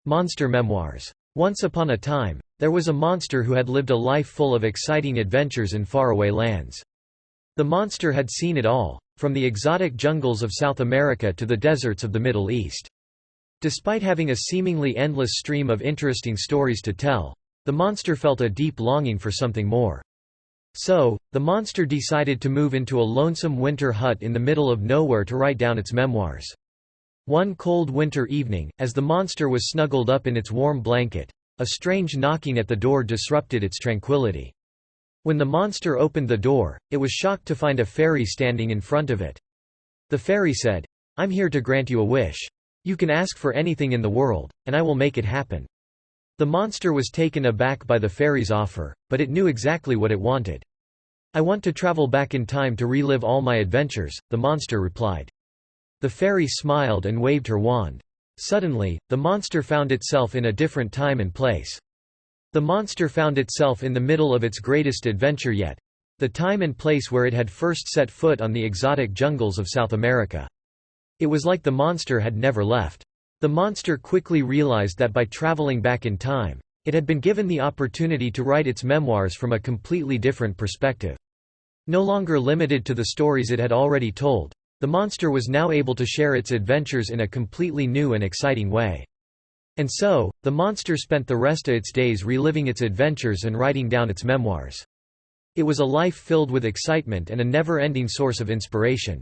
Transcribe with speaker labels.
Speaker 1: Monster Memoirs. Once upon a time, there was a monster who had lived a life full of exciting adventures in faraway lands. The monster had seen it all, from the exotic jungles of South America to the deserts of the Middle East. Despite having a seemingly endless stream of interesting stories to tell, the monster felt a deep longing for something more. So, the monster decided to move into a lonesome winter hut in the middle of nowhere to write down its memoirs. One cold winter evening, as the monster was snuggled up in its warm blanket, a strange knocking at the door disrupted its tranquility. When the monster opened the door, it was shocked to find a fairy standing in front of it. The fairy said, "I'm here to grant you a wish. You can ask for anything in the world, and I will make it happen." The monster was taken aback by the fairy's offer, but it knew exactly what it wanted. "I want to travel back in time to relive all my adventures," the monster replied. The fairy smiled and waved her wand. Suddenly, the monster found itself in a different time and place. The monster found itself in the middle of its greatest adventure yet, the time and place where it had first set foot on the exotic jungles of South America. It was like the monster had never left. The monster quickly realized that by traveling back in time, it had been given the opportunity to write its memoirs from a completely different perspective. No longer limited to the stories it had already told, the monster was now able to share its adventures in a completely new and exciting way. And so, the monster spent the rest of its days reliving its adventures and writing down its memoirs. It was a life filled with excitement and a never-ending source of inspiration.